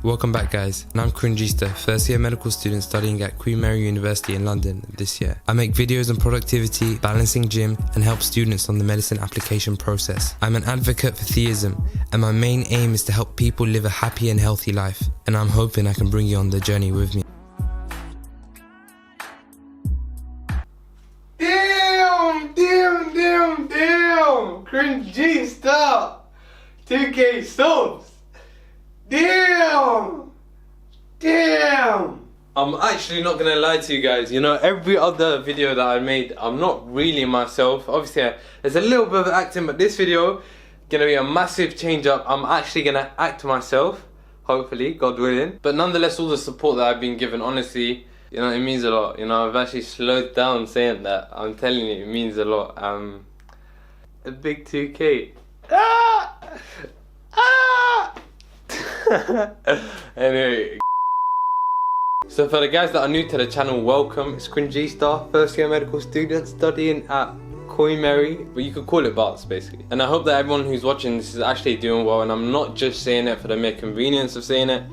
Welcome back guys, and I'm Cringista, first year medical student studying at Queen Mary University in London this year. I make videos on productivity, balancing gym, and help students on the medicine application process. I'm an advocate for theism, and my main aim is to help people live a happy and healthy life, and I'm hoping I can bring you on the journey with me. Damn! Cringista! 2K subs! Damn! I'm actually not gonna lie to you guys, you know, every other video that I made, I'm not really myself. Obviously, there's a little bit of acting, but this video, gonna be a massive change up. I'm actually gonna act myself, hopefully, God willing. But nonetheless, all the support that I've been given, honestly, you know, it means a lot. You know, I've actually slowed down saying that. I'm telling you, it means a lot. A big 2K. Anyway, so for the guys that are new to the channel, welcome. It's Cringista, first year medical student studying at Queen Mary, but you could call it Barts basically. And I hope that everyone who's watching this is actually doing well, and I'm not just saying it for the mere convenience of saying it.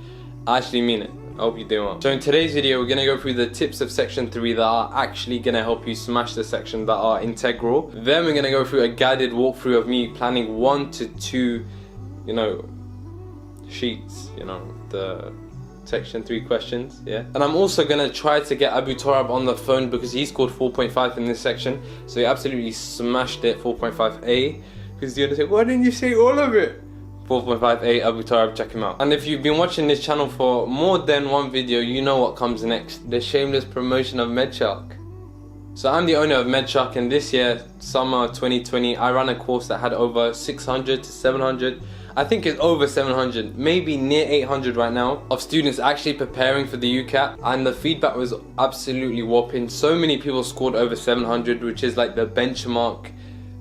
I actually mean it. I hope you're doing well. So in today's video, we're gonna go through the tips of section 3 that are actually gonna help you smash the section that are integral. Then we're gonna go through a guided walkthrough of me planning 1 to 2, you know, sheets, you know, the section 3 questions, yeah. And I'm also gonna try to get Abu Torab on the phone because he scored 4.5 in this section, so he absolutely smashed it, 4.5A. Because you're gonna say, why didn't you say all of it? 4.5A, Abu Torab, check him out. And if you've been watching this channel for more than one video, you know what comes next, the shameless promotion of Medshark. So I'm the owner of Medshark, and this year, summer 2020, I ran a course that had over 600 to 700, I think it's over 700, maybe near 800 right now, of students actually preparing for the UCAT, and the feedback was absolutely whopping. So many people scored over 700, which is like the benchmark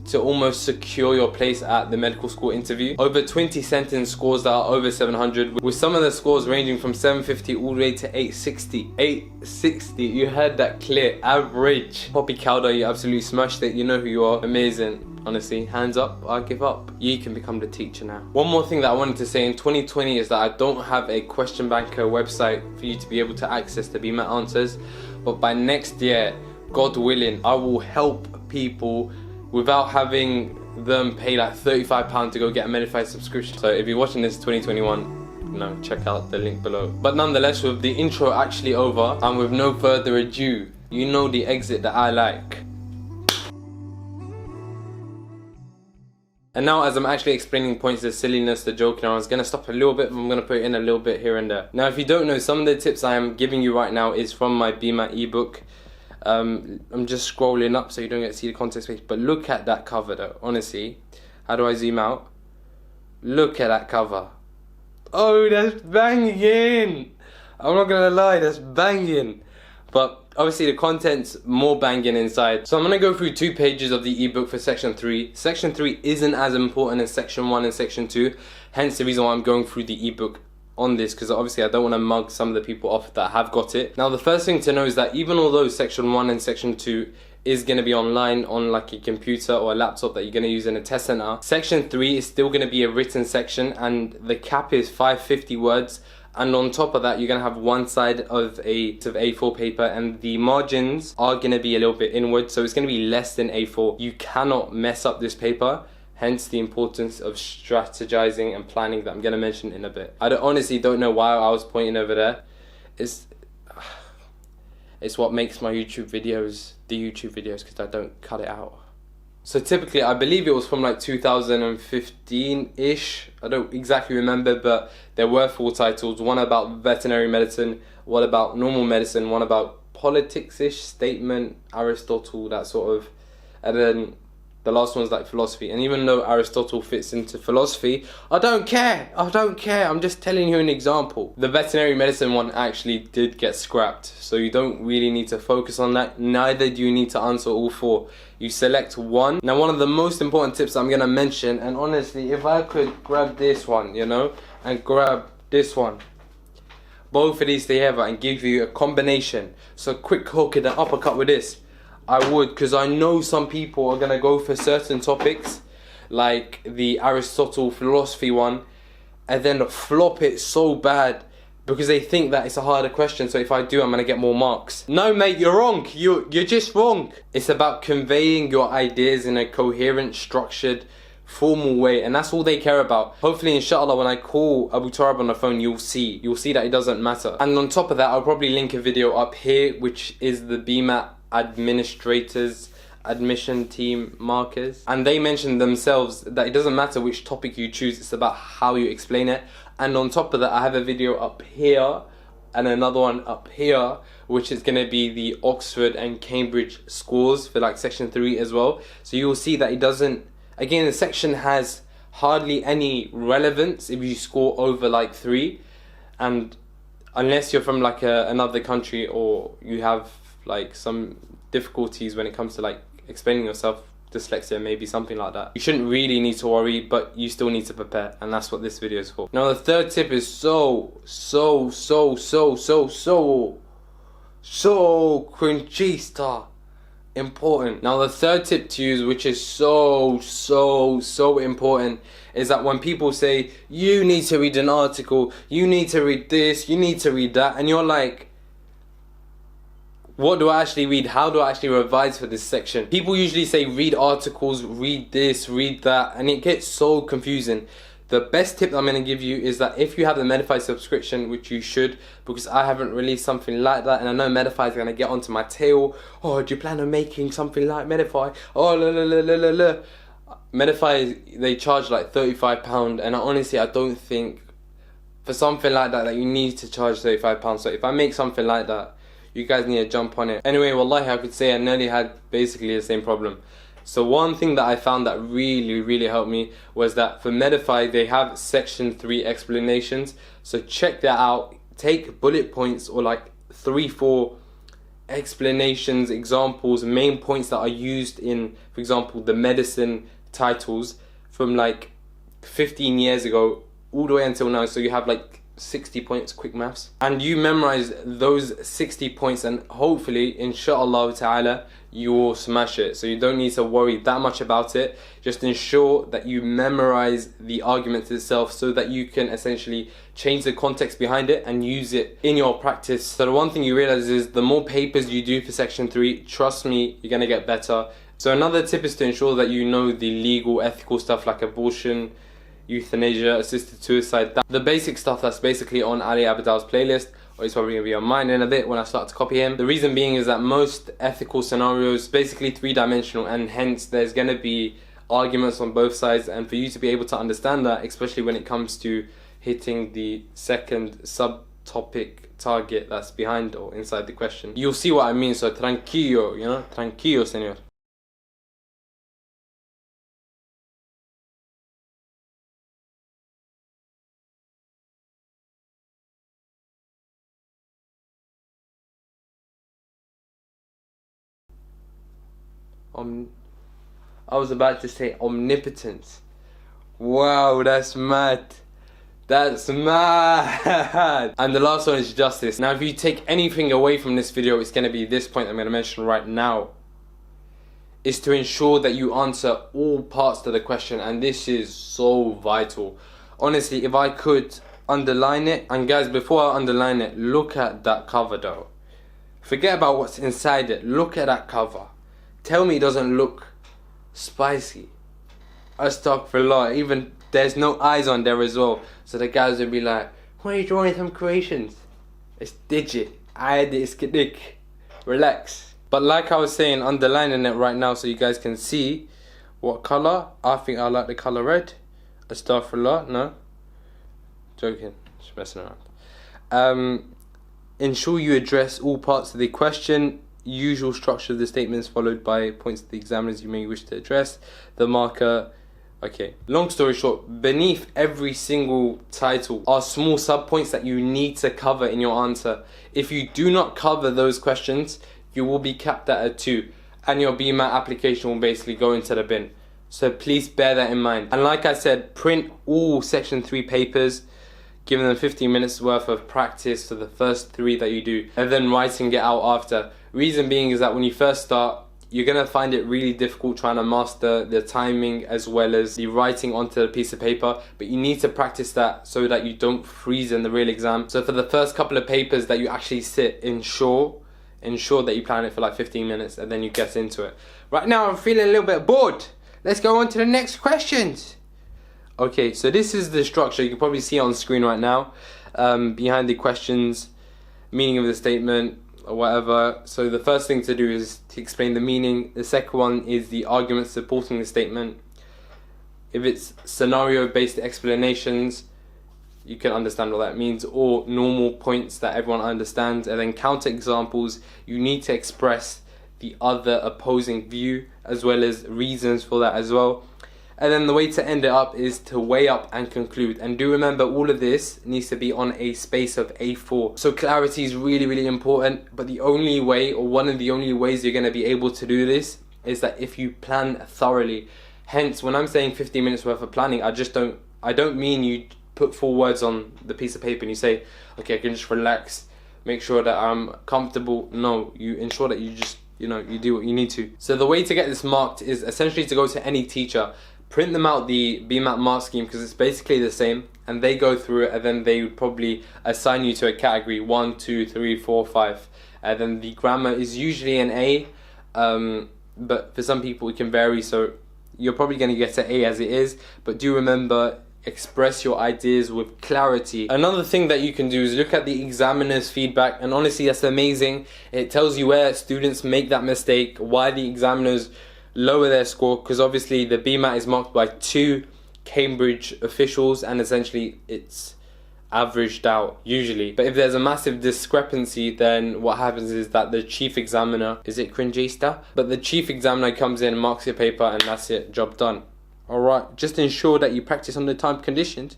to almost secure your place at the medical school interview. Over 20 sentence scores that are over 700, with some of the scores ranging from 750 all the way to 860. 860, you heard that clear, average. Poppy Calder, you absolutely smashed it, you know who you are, amazing. Honestly, hands up, I give up. You can become the teacher now. One more thing that I wanted to say in 2020 is that I don't have a question banker website for you to be able to access the BMAT answers, but by next year, God willing, I will help people without having them pay like £35 to go get a Medify subscription. So if you're watching this 2021, you know, check out the link below. But nonetheless, with the intro actually over, and with no further ado, you know the exit that I like. And now, as I'm actually explaining points, the silliness, the joking, I was going to stop a little bit, but I'm going to put in a little bit here and there. Now, if you don't know, some of the tips I am giving you right now is from my BMAT Ebook. I'm just scrolling up so you don't get to see the context page, but look at that cover though, honestly. How do I zoom out? Look at that cover. Oh, that's banging! I'm not going to lie, that's banging. But obviously the content's more banging inside. So I'm going to go through 2 pages of the ebook for section 3. Section 3 isn't as important as section 1 and section 2. Hence the reason why I'm going through the ebook on this, because obviously I don't want to mug some of the people off that have got it. Now the first thing to know is that even although section 1 and section 2 is going to be online on like a computer or a laptop that you're going to use in a test center, section 3 is still going to be a written section, and the cap is 550 words. And on top of that, you're going to have one side of a A4 paper, and the margins are going to be a little bit inward, so it's going to be less than A4. You cannot mess up this paper, hence the importance of strategizing and planning that I'm going to mention in a bit. I honestly don't know why I was pointing over there. It's what makes my YouTube videos the YouTube videos, because I don't cut it out. So typically, I believe it was from like 2015-ish, I don't exactly remember, but there were 4 titles, one about veterinary medicine, one about normal medicine, one about politics-ish, statement, Aristotle, that sort of, and then the last one's like philosophy. And even though Aristotle fits into philosophy, I don't care, I'm just telling you an example. The veterinary medicine one actually did get scrapped, so you don't really need to focus on that, neither do you need to answer all 4. You select one. Now one of the most important tips I'm going to mention, and honestly if I could grab this one, you know, and grab this one, both of these together and give you a combination, so quick hook and an uppercut with this, I would, because I know some people are going to go for certain topics like the Aristotle philosophy one and then flop it so bad because they think that it's a harder question, so if I do, I'm gonna get more marks. No mate, you're wrong. You're just wrong. It's about conveying your ideas in a coherent, structured, formal way, and that's all they care about. Hopefully, inshallah, when I call Abu Turab on the phone, you'll see that it doesn't matter. And on top of that, I'll probably link a video up here, which is the BMAT administrators admission team markers, and they mentioned themselves that it doesn't matter which topic you choose, it's about how you explain it. And on top of that, I have a video up here and another one up here, which is going to be the Oxford and Cambridge scores for like section 3 as well. So you'll see that it doesn't, again, the section has hardly any relevance if you score over like 3, and unless you're from like another country or you have like some difficulties when it comes to like explaining yourself, dyslexia, maybe something like that, you shouldn't really need to worry, but you still need to prepare, and that's what this video is for. Now the third tip is so cringeista important. Now the third tip to use, which is so important, is that when people say you need to read an article, you need to read this, you need to read that, and you're like, what do I actually read? How do I actually revise for this section? People usually say read articles, read this, read that, and it gets so confusing. The best tip that I'm going to give you is that if you have the Medify subscription, which you should, because I haven't released something like that, and I know Medify is going to get onto my tail. Oh, do you plan on making something like Medify? Oh, Medify, they charge like £35, and honestly, I don't think for something like that you need to charge £35. So if I make something like that, you guys need to jump on it. Anyway, wallahi, I could say I nearly had basically the same problem. So one thing that I found that really helped me was that for Medify, they have section 3 explanations. So check that out. Take bullet points or like 3-4 explanations, examples, main points that are used in, for example, the medicine titles from like 15 years ago all the way until now. So you have like 60 points, quick maths, and you memorize those 60 points, and hopefully, inshallah ta'ala, you will smash it. So you don't need to worry that much about it. Just ensure that you memorize the argument itself so that you can essentially change the context behind it and use it in your practice. So the one thing you realize is the more papers you do for section 3, trust me, you're gonna get better. So another tip is to ensure that you know the legal, ethical stuff like abortion, euthanasia, assisted suicide, the basic stuff that's basically on Ali Abdal's playlist, or it's probably going to be on mine in a bit when I start to copy him. The reason being is that most ethical scenarios basically 3-dimensional, and hence there's going to be arguments on both sides, and for you to be able to understand that, especially when it comes to hitting the second subtopic target that's behind or inside the question, you'll see what I mean. So tranquillo, you know, tranquillo, señor. I was about to say omnipotence. Wow, that's mad. That's mad. And the last one is justice. Now, if you take anything away from this video, it's going to be this point I'm going to mention right now. Is to ensure that you answer all parts to the question, and this is so vital. Honestly, if I could underline it, and guys, before I underline it, look at that cover though. Forget about what's inside it. Look at that cover. Tell me it doesn't look spicy. Astaghfirullah. Even there's no eyes on there as well. So the guys will be like, why are you drawing some creations? It's digit. It's kidik. Relax. But like I was saying, underlining it right now so you guys can see what colour. I think I like the colour red. Astaghfirullah. No. Joking. Just messing around. Ensure you address all parts of the question. Usual structure of the statements followed by points of the examiners you may wish to address. The marker. Okay, long story short, beneath every single title are small subpoints that you need to cover in your answer. If you do not cover those questions, you will be capped at a 2, and your BMAT application will basically go into the bin. So please bear that in mind. And like I said, print all section 3 papers, giving them 15 minutes worth of practice for the first 3 that you do, and then writing it out after. Reason being is that when you first start, you're going to find it really difficult trying to master the timing as well as the writing onto a piece of paper, but you need to practice that so that you don't freeze in the real exam. So for the first couple of papers that you actually sit, ensure that you plan it for like 15 minutes and then you get into it. Right now I'm feeling a little bit bored. Let's go on to the next questions. Okay, so this is the structure. You can probably see it on screen right now. Behind the questions, meaning of the statement, or whatever. So the first thing to do is to explain the meaning. The second one is the argument supporting the statement. If it's scenario based explanations, you can understand what that means, or normal points that everyone understands. And then counter examples, you need to express the other opposing view as well as reasons for that as well. And then the way to end it up is to weigh up and conclude. And do remember, all of this needs to be on a space of A4. So clarity is really, really important. But the only way, or one of the only ways you're going to be able to do this is that if you plan thoroughly. Hence, when I'm saying 15 minutes worth of planning, I don't mean you put 4 words on the piece of paper and you say, okay, I can just relax, make sure that I'm comfortable. No, you ensure that you just, you do what you need to. So the way to get this marked is essentially to go to any teacher, print them out the BMAT mark scheme, because it's basically the same, and they go through it, and then they would probably assign you to a category 1, 2, 3, 4, 5, and then the grammar is usually an A, but for some people it can vary, so you're probably going to get an A as it is. But do remember, express your ideas with clarity. Another thing that you can do is look at the examiner's feedback, and honestly that's amazing. It tells you where students make that mistake, why the examiners lower their score, because obviously the BMAT is marked by 2 Cambridge officials and essentially it's averaged out usually. But if there's a massive discrepancy, then what happens is that the chief examiner, is it cringista? But the chief examiner comes in, marks your paper, and that's it, job done. Alright, just ensure that you practice on the time conditions.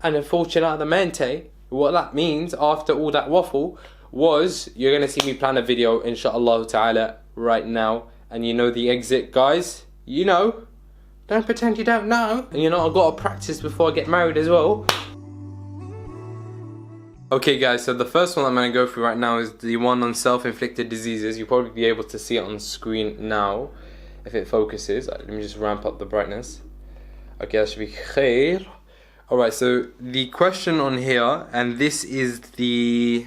And unfortunatamente, what that means after all that waffle was you're going to see me plan a video inshallah ta'ala right now. And you know the exit, guys. You know. Don't pretend you don't know. And I've got to practice before I get married as well. Okay guys, so the first one I'm going to go through right now is the one on self-inflicted diseases. You'll probably be able to see it on screen now if it focuses. Let me just ramp up the brightness. Okay, that should be khair. Alright, so the question on here, and this is the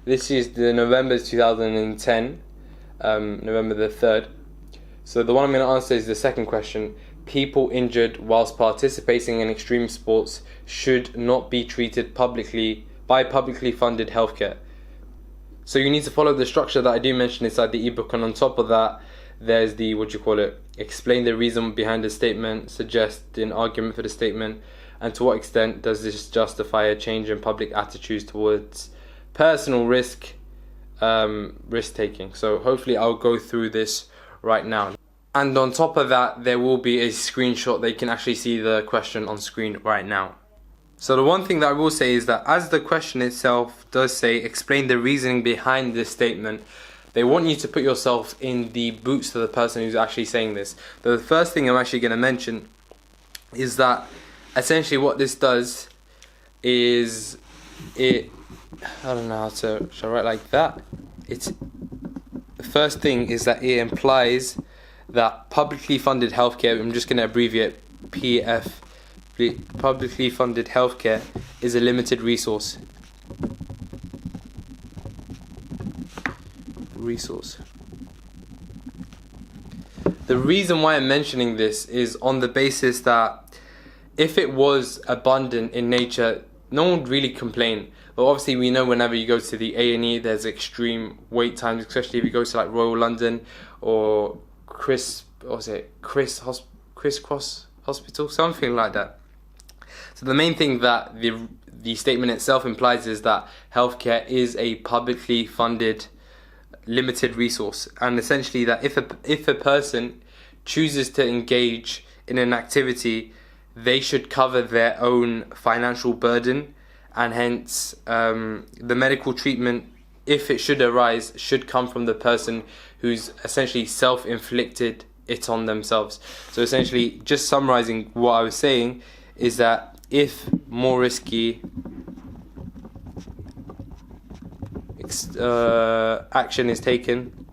November 2010. November the 3rd. So the one I'm going to answer is the second question. People injured whilst participating in extreme sports should not be treated by publicly funded healthcare. So you need to follow the structure that I do mention inside the ebook, and on top of that there's the explain the reason behind the statement, suggest an argument for the statement, and to what extent does this justify a change in public attitudes towards personal risk taking. So hopefully I'll go through this right now, and on top of that there will be a screenshot that you can actually see the question on screen right now. So the one thing that I will say is that as the question itself does say explain the reasoning behind this statement, they want you to put yourself in the boots of the person who's actually saying this. The first thing I'm actually going to mention is that essentially what this does is I don't know how to, should I write like that? The first thing is that it implies that publicly funded healthcare, I'm just going to abbreviate PF, publicly funded healthcare is a limited resource. The reason why I'm mentioning this is on the basis that if it was abundant in nature, no one would really complain. But obviously we know whenever you go to the A&E there's extreme wait times, especially if you go to like Royal London or Criss Cross Hospital, something like that. So the main thing that the statement itself implies is that healthcare is a publicly funded limited resource, and essentially that if a person chooses to engage in an activity, they should cover their own financial burden, and hence the medical treatment, if it should arise, should come from the person who's essentially self-inflicted it on themselves. So essentially, just summarizing what I was saying, is that if more risky action is taken,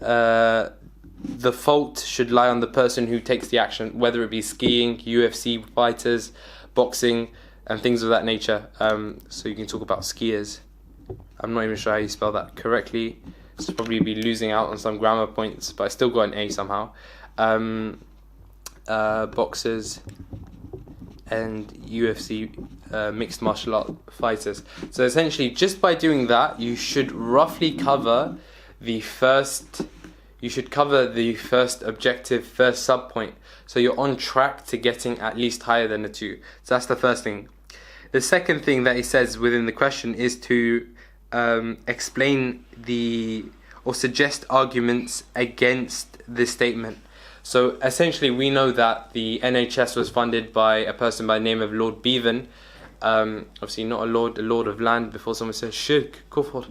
the fault should lie on the person who takes the action, whether it be skiing, UFC fighters, boxing, and things of that nature. So you can talk about skiers. I'm not even sure how you spell that correctly. So probably be losing out on some grammar points, but I still got an A somehow. Boxers and UFC mixed martial art fighters. So essentially, just by doing that, you should roughly cover the first. You should cover the first objective, first sub point. So you're on track to getting at least higher than a 2. So that's the first thing. The second thing that he says within the question is to explain or suggest arguments against this statement. So essentially, we know that the NHS was funded by a person by the name of Lord Bevan. Obviously not a lord of land, before someone says shirk, kufr.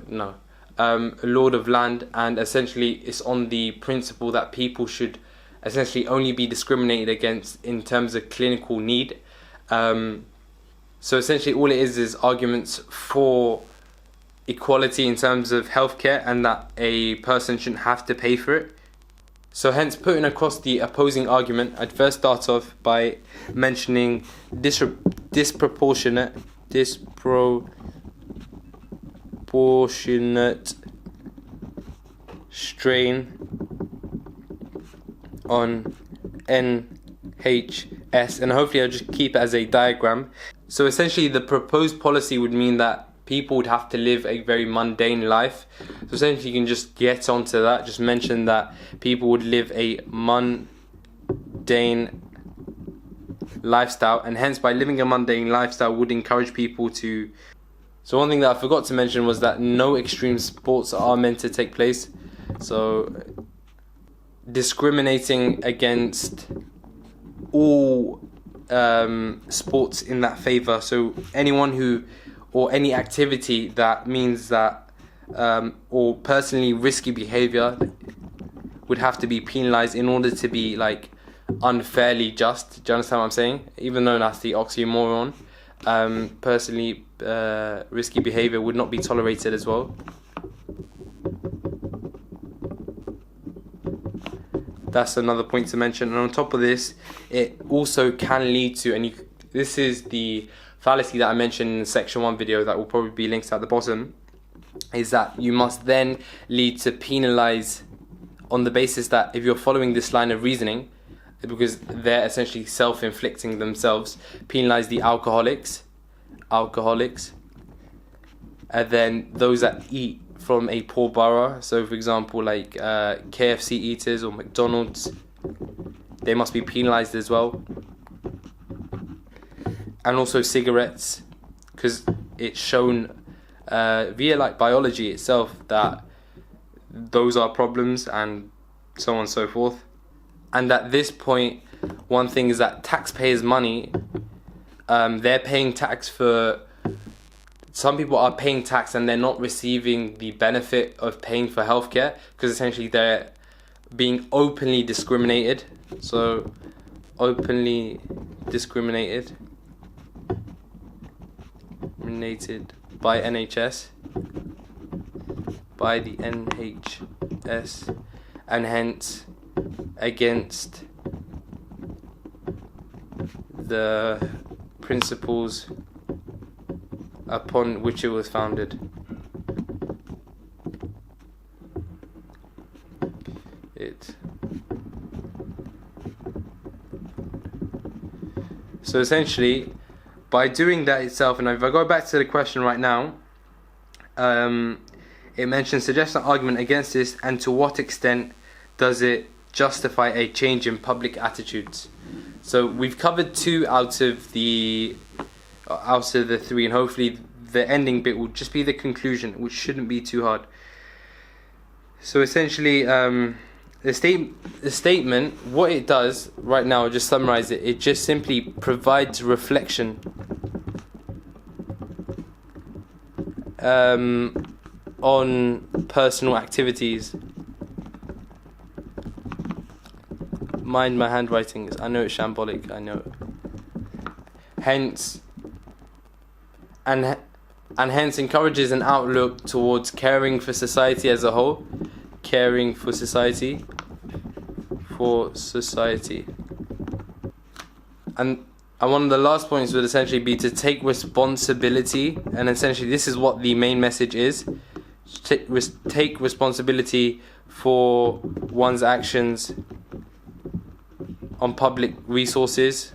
No. A lord of land, and essentially it's on the principle that people should essentially only be discriminated against in terms of clinical need. So essentially all it is arguments for equality in terms of healthcare, and that a person shouldn't have to pay for it. So hence, putting across the opposing argument, I'd first start off by mentioning disproportionate strain on NHS, and hopefully I'll just keep it as a diagram. So essentially the proposed policy would mean that people would have to live a very mundane life. So essentially you can just get onto that, just mention that people would live a mundane lifestyle, and hence by living a mundane lifestyle would encourage people to. So one thing that I forgot to mention was that no extreme sports are meant to take place. So discriminating against all sports in that favour. So anyone who, or any activity that means that, or personally risky behaviour would have to be penalised in order to be like unfairly just. Do you understand what I'm saying? Even though that's the oxymoron. Personally risky behaviour would not be tolerated as well. That's another point to mention. And on top of this, it also can lead to, and this is the fallacy that I mentioned in the section 1 video that will probably be linked at the bottom, is that you must then lead to penalise on the basis that if you're following this line of reasoning, because they're essentially self-inflicting themselves, penalise the alcoholics, and then those that eat from a poor borough. So for example, like KFC eaters or McDonald's, they must be penalised as well. And also cigarettes, because it's shown via like biology itself that those are problems, and so on and so forth. And at this point, one thing is that taxpayers' money, they're paying tax for. Some people are paying tax and they're not receiving the benefit of paying for healthcare, because essentially they're being openly discriminated. So, openly discriminated by NHS, by the NHS, and hence against the principles upon which it was founded. So essentially, by doing that itself, and if I go back to the question right now, it mentions suggest an argument against this, and to what extent does it justify a change in public attitudes. So we've covered 2 out of the 3, and hopefully the ending bit will just be the conclusion, which shouldn't be too hard. So essentially, the statement, what it does right now, I'll just summarize it. It just simply provides reflection on personal activities. Mind my handwriting. I know it's shambolic. I know. Hence, and hence encourages an outlook towards caring for society as a whole, caring for society. And one of the last points would essentially be to take responsibility, and essentially this is what the main message is. Take responsibility for one's actions on public resources.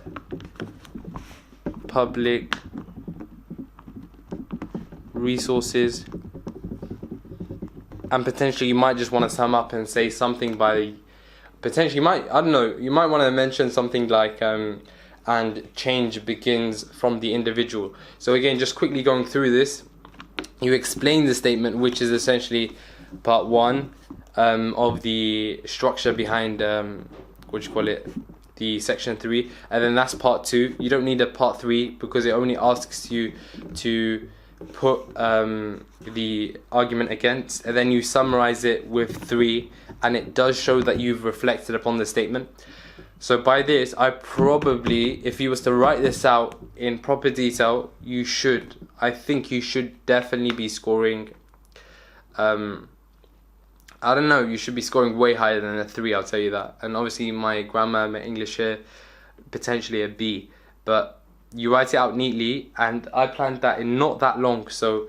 And potentially you might just want to sum up and say something by, potentially you might want to mention something like and change begins from the individual. So again, just quickly going through this, you explain the statement, which is essentially part 1 of the structure behind the section 3, and then that's part 2. You don't need a part 3 because it only asks you to put the argument against, and then you summarize it with 3, and it does show that you've reflected upon the statement. So by this, if you was to write this out in proper detail, I think you should definitely be scoring, I don't know, you should be scoring way higher than a 3, I'll tell you that. And obviously my grammar, my English here, potentially a B. But you write it out neatly, and I planned that in not that long, so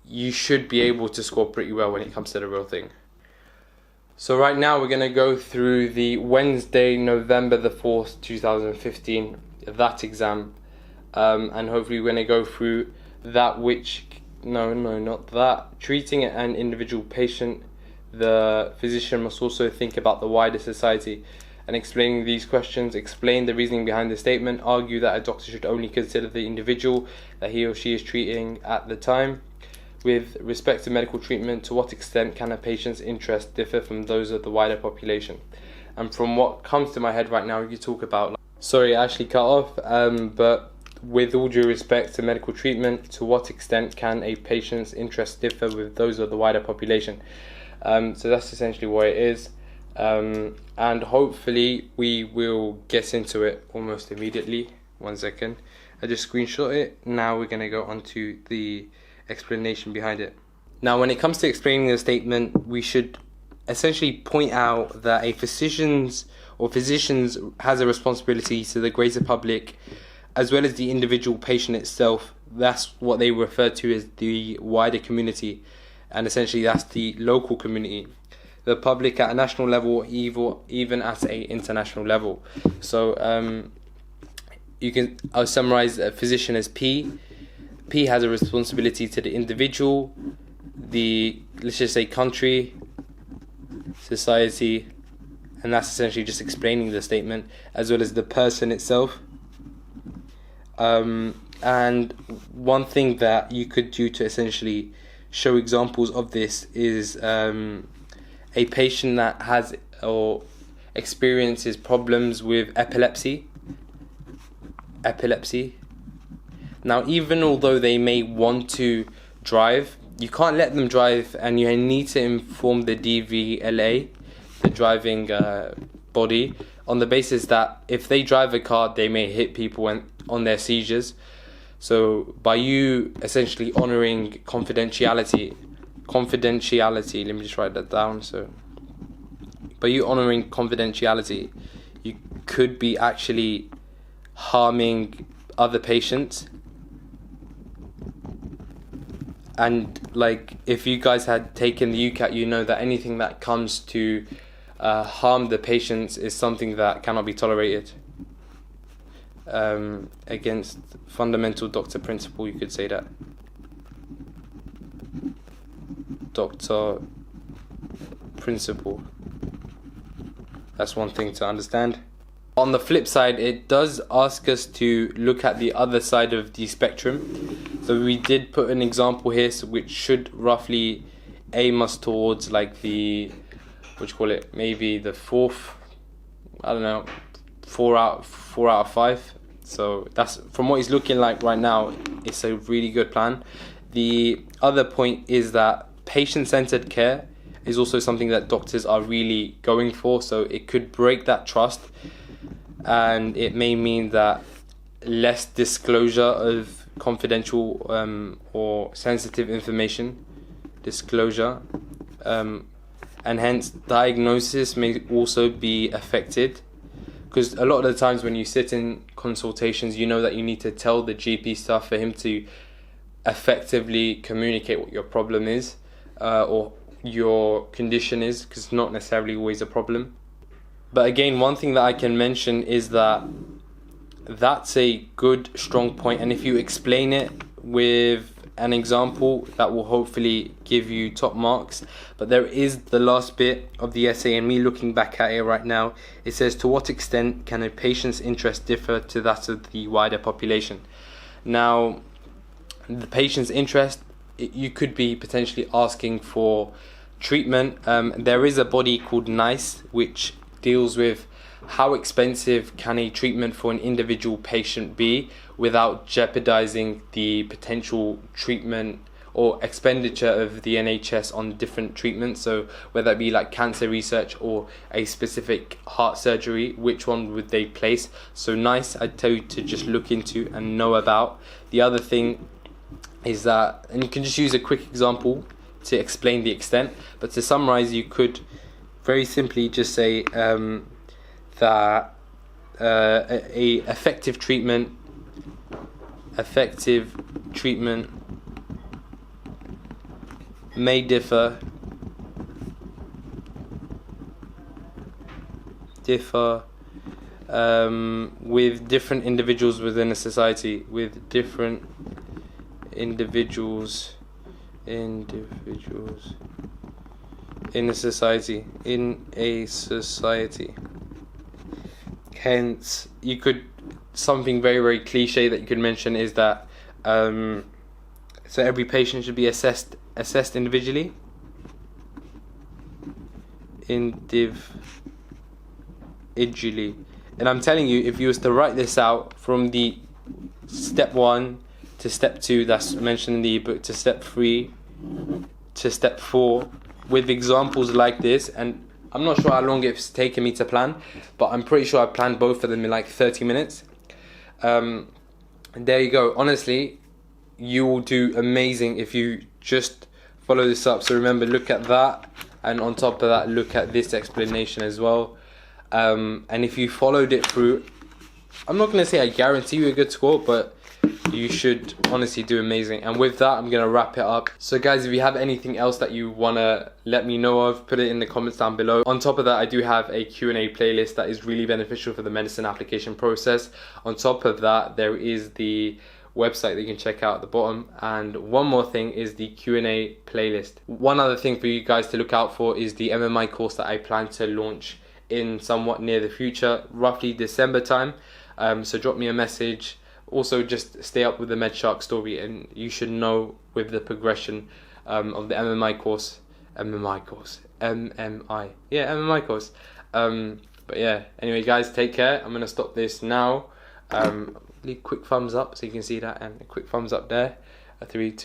you should be able to score pretty well when it comes to the real thing. So right now we're going to go through the Wednesday, November the 4th, 2015, that exam. And hopefully we're going to go through that not that. Treating an individual patient, the physician must also think about the wider society. And explaining these questions, explain the reasoning behind the statement, argue that a doctor should only consider the individual that he or she is treating at the time. With respect to medical treatment, to what extent can a patient's interests differ from those of the wider population? And from what comes to my head right now, you talk about, sorry, I actually cut off, but with all due respect to medical treatment, to what extent can a patient's interests differ with those of the wider population? So that's essentially what it is. And hopefully we will get into it almost immediately. 1 second. I just screenshot it. Now we're going to go on to the explanation behind it. Now, when it comes to explaining the statement, we should essentially point out that a physicians has a responsibility to the greater public as well as the individual patient itself. That's what they refer to as the wider community, and essentially that's the local community, the public at a national level, even at an international level. So I'll summarize a physician as P. P has a responsibility to the individual, let's just say country, society, and that's essentially just explaining the statement, as well as the person itself. And one thing that you could do to essentially show examples of this is a patient that has or experiences problems with epilepsy. Now, even although they may want to drive, you can't let them drive, and you need to inform the DVLA, the driving body, on the basis that if they drive a car, they may hit people on their seizures. So by you essentially honouring confidentiality, let me just write that down. So by you honouring confidentiality, you could be actually harming other patients. And like, if you guys had taken the UCAT, you know that anything that comes to harm the patients is something that cannot be tolerated. Against fundamental doctor principle, you could say that. Doctor principle. That's one thing to understand. On the flip side, it does ask us to look at the other side of the spectrum. So we did put an example here, which should roughly aim us towards like the, maybe the 4th, I don't know, 4 out of 5. So that's, from what he's looking like right now, it's a really good plan. The other point is that patient-centered care is also something that doctors are really going for. So it could break that trust, and it may mean that less disclosure of confidential or sensitive information, and hence diagnosis may also be affected. Because a lot of the times when you sit in consultations, you know that you need to tell the GP stuff for him to effectively communicate what your problem is, or your condition is, because it's not necessarily always a problem. But again, one thing that I can mention is that that's a good strong point, and if you explain it with an example, that will hopefully give you top marks. But there is the last bit of the essay, and me looking back at it right now, it says, to what extent can a patient's interest differ to that of the wider population? Now, the patient's interest, you could be potentially asking for treatment. There is a body called NICE which deals with how expensive can a treatment for an individual patient be without jeopardizing the potential treatment or expenditure of the NHS on different treatments. So whether it be like cancer research or a specific heart surgery, which one would they place? So NICE, I'd tell you to just look into and know about. The other thing is that, and you can just use a quick example to explain the extent, but to summarize, you could very simply just say that a effective treatment may differ with different individuals within a society, individuals in a society. Hence, you could, something very, very cliche that you could mention is that so every patient should be assessed individually. And I'm telling you, if you was to write this out from the step 1 to step 2 that's mentioned in the ebook, to step 3 to step 4, with examples like this, and I'm not sure how long it's taken me to plan, but I'm pretty sure I planned both of them in like 30 minutes. There you go. Honestly, you will do amazing if you just follow this up. So remember, look at that, and on top of that, look at this explanation as well. And if you followed it through, I'm not going to say I guarantee you a good score, but you should honestly do amazing. And with that, I'm going to wrap it up. So guys, if you have anything else that you want to let me know of, put it in the comments down below. On top of that, I do have a Q&A playlist that is really beneficial for the medicine application process. On top of that, there is the website that you can check out at the bottom, and one more thing is the Q&A playlist. One other thing for you guys to look out for is the MMI course that I plan to launch in somewhat near the future, roughly December time. So drop me a message. Also, just stay up with the Medshark story, and you should know with the progression of the MMI course. MMI course. But yeah, anyway guys, take care. I'm going to stop this now. Leave quick thumbs up so you can see that, and a quick thumbs up there. 3, 2